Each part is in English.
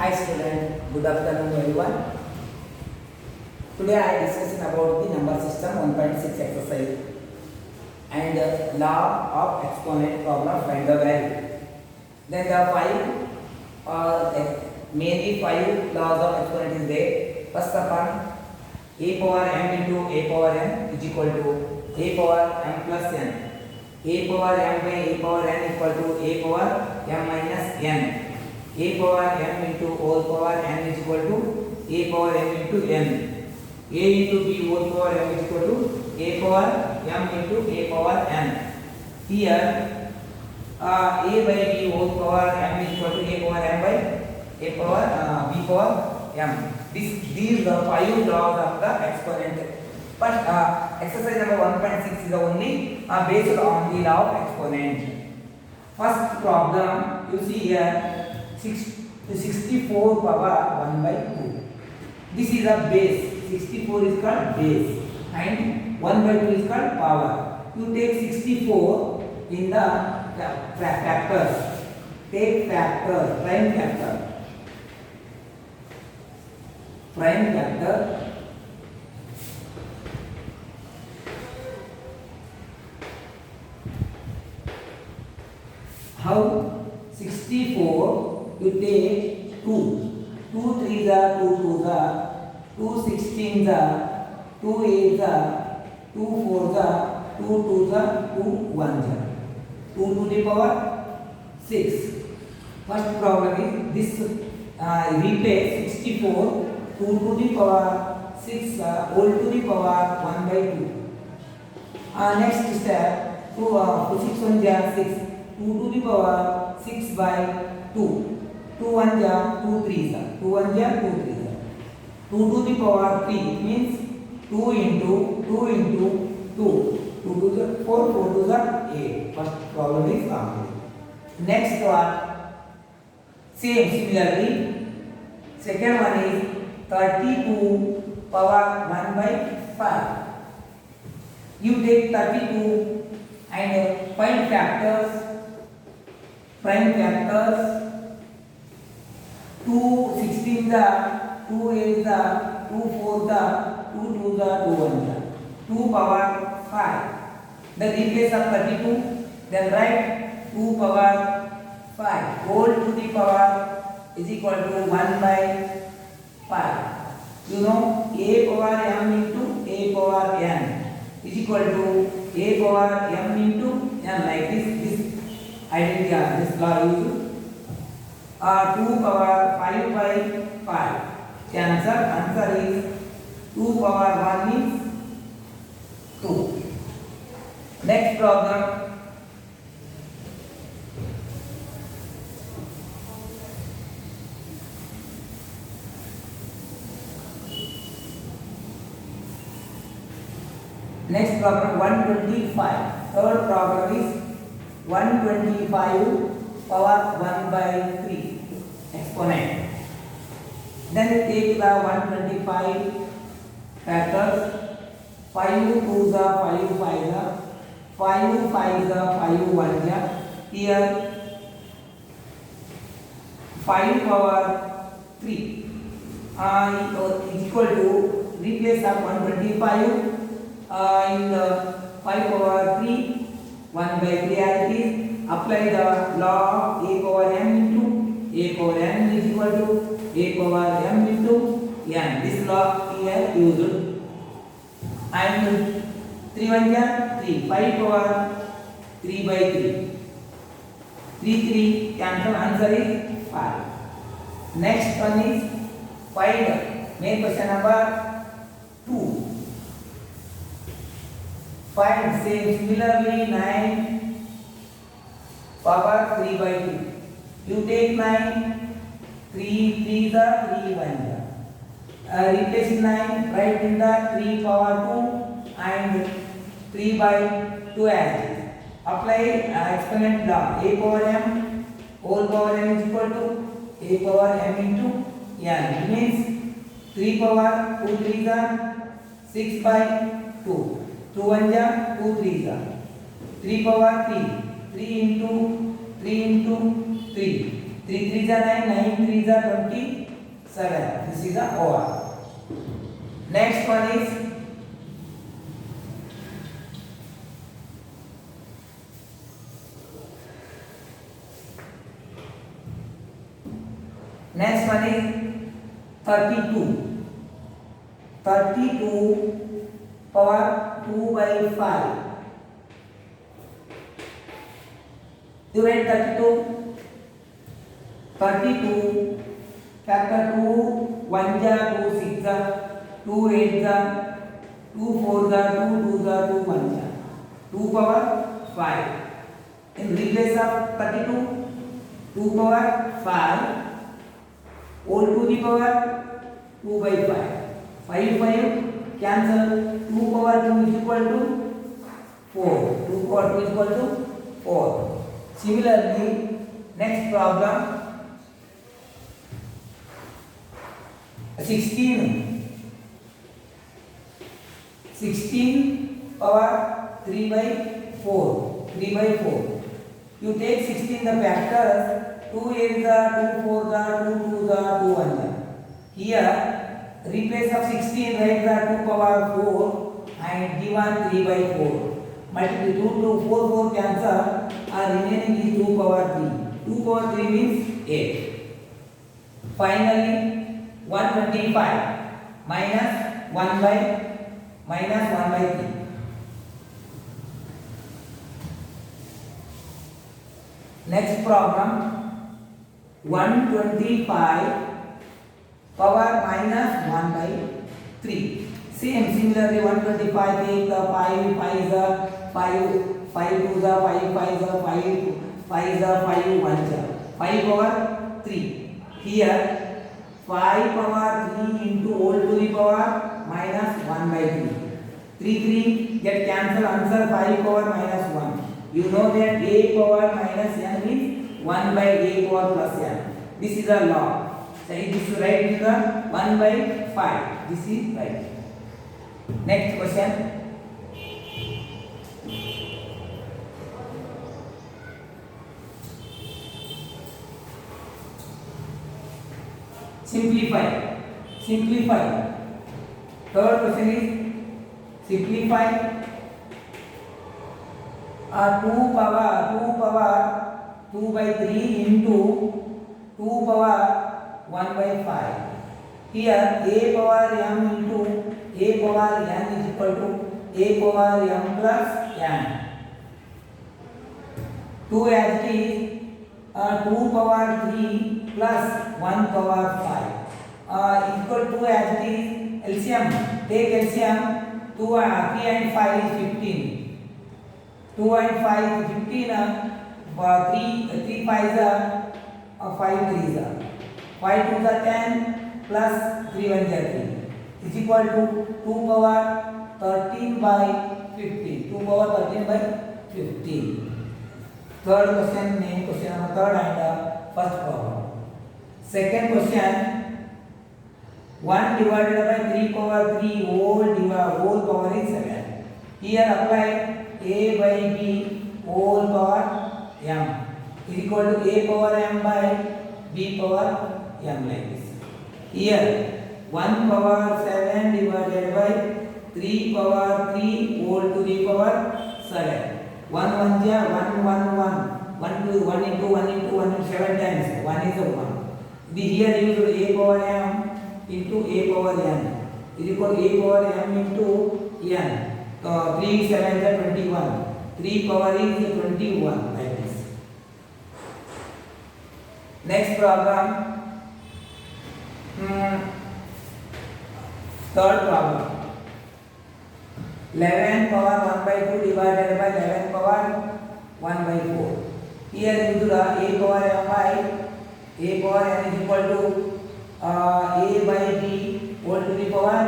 Hi student, good afternoon everyone. Today I am discussing about the number system 1.6 exercise and law of exponent problem, find the value. Then the mainly five laws of exponent is there. First upon a power m into a power n is equal to a power m plus n. A power m by a power n equal to a power m minus n. A power m into whole power n is equal to a power m into n. A into b whole power m is equal to a power m into a power n. Here a by b whole power m is equal to a power m by a power b power m. These are five laws of the exponent. But exercise number 1.6 is only based on the law of exponent. First problem, you see here 64 power 1 by 2. This is a base. 64 is called base and 1 by 2 is called power. You take 64 in the factors. Take factor, prime factor. Prime factor. How? 64 you take 2. 2 3s are 2 2s are 2 16s are 2 8s are 2 4s are 2 2s are 2 1s are 2 to the power 6. First problem is this replace 64 2 to the power 6 whole to the power 1 by 2. Next step 2 6 1 is 6 2 to the power 6 by 2. 2 1 ja 2 3 ja 2 1 ja 2 3 ja 2 to the power 3, it means 2 into 2 into 2 2 to the 4 4 to the 8. First problem is complete. Next one same similarly second one is 32 power 1 by 5. You take 32 and find factors, prime factors. 2 16 the 2 8 the 2 4 the 2 2 the 2 1 the 2 power 5. The replace of 32, then write 2 power 5 whole to the power is equal to 1 by 5. You know a power m into a power n is equal to a power m into n, like this identity, this law used. 2 power 5 by 5. The answer is 2 power 1 is 2. Next problem. Next problem 125. Third problem is 125 power 1 by 3 exponent. Then take the 125 factors. 5 2s are 5 5s are 5 5s are 5 1s are. Here 5 power 3 is equal to replace of 125 in the 5 power 3 1 by 3 as it is. Apply the law of a power m into a power n is equal to a power m into n. This law here used. And 3 1 ja 3, 5 power 3 by 3. 3 3 cancel, answer is 5. Next one is find main question number 2. Find same similarly 9 power 3 by 2. You take 9, 3 3s are 3 1s are. Replace 9, write in the 3 power 2 and 3 by 2 as it is. Apply exponent law. A power m whole power m is equal to a power m into n. It means 3 power 2 3s are 6 by 2. 2 1s are 2 3s are. 3 power 3. 3 into 3 into 3 3 3 is 9, 9 3 is 27. This is the OR. Next one is next one is 32. 32 power 2 by 5. You write 32. 32 factor 2 1 ja 2 6 ja 2 8 ja 2 4 ja 2 2 ja 2 1 ja 2 power 5. In replace of 32 2 power 5 all to the power 2 by 5. 5 5 cancel. 2 power 2 is equal to 4. 2 power 2 is equal to 4. Similarly, next problem 16 power 3 by 4. 3 by 4. You take 16 the factors 2 8 the 2 4 the 2 2 the 2 1 the. Here replace of 16 write the 2 power 4 and given 3 by 4. Multiply 2 to 4 4 cancel and remaining is 2 power 3. 2 power 3 means 8. Finally 125 minus 1 by 3. Next problem 125 power minus 1 by 3. Same similarly 125 take the 5 5 is 5 5 2 is 5 5 is 5 5 is 5 1 is 5 power 3. Here 5 power 3 into all to the power minus 1 by 3. 3 3 get cancel answer 5 power minus 1. You know that a power minus n is 1 by a power plus n. This is a law. So this is right in the 1 by 5. This is right. Next question. Simplify. Third question is simplify 2 power 2 by 3 into 2 power 1 by 5. Here a power m into a power n is equal to a power m plus n. 2 as it is 2 power 3 plus 1 power 5 equal to as it is LCM. Take LCM. 2 3 and 5 is 15. 2 and 5 is 15. 3 5 is 5 3 is 5 2 is 10 plus 3 1 is 3 is equal to 2 power 13 by 15. 2 power 13 by 15. Third question, name question number third and first problem. Second question 1 divided by 3 power 3 whole power is 7. Here apply a by b whole power m is equal to a power m by b power m like this. Here 1 power 7 divided by 3 power 3 whole to the power 7. 1 1 ja 1 1 1 1 to 1 into 1 into 1 into 7 times 1 is a 1. The here used a power m into a power n is equal to a power m into n. 3 7 is 21. 3 power is 21 like this. Next problem. Third problem. 11 power 1 by 2 divided by 11 power 1 by 4. Here into the a power m by a power n is equal to a by b whole to the power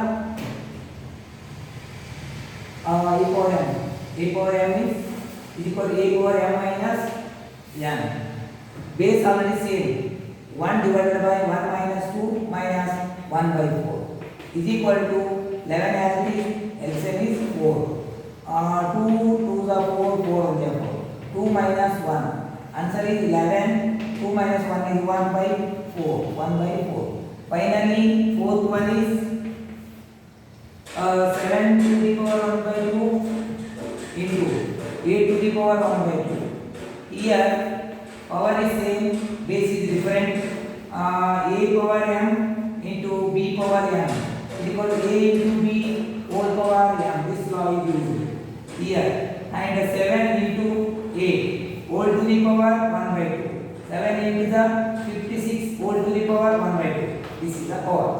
a power m. A power m is equal to a power m minus n. Base already same. 1 divided by 1 minus 2 minus 1 by 4 is equal to 11 as it is. LCM is 4. 2 2 is 4 4 is 4. 2 minus 1. Answer is 11. 2 2 minus 1 is 1 by 4. 1 by 4. Finally, fourth one is 7 to the power 1 by 2 into 8 to the power 1 by 2. Here, power is same, base is different. A power m into b power m is equal to a into b whole power m. This law is used here. And 7 into 8 whole to the power 1 by 2. 7 into the 56 whole to the power 1 by 2. This is the power.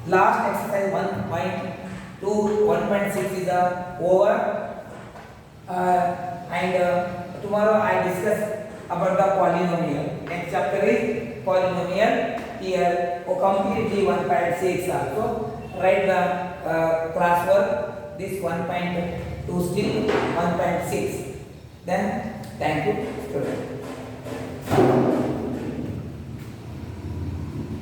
Last exercise 1.2, 1.6 is the over. Tomorrow I discuss about the polynomial. Next chapter is polynomial. Here, complete the 1.6 also. Write the classwork. This 1.2 still 1.6. Then thank you, student.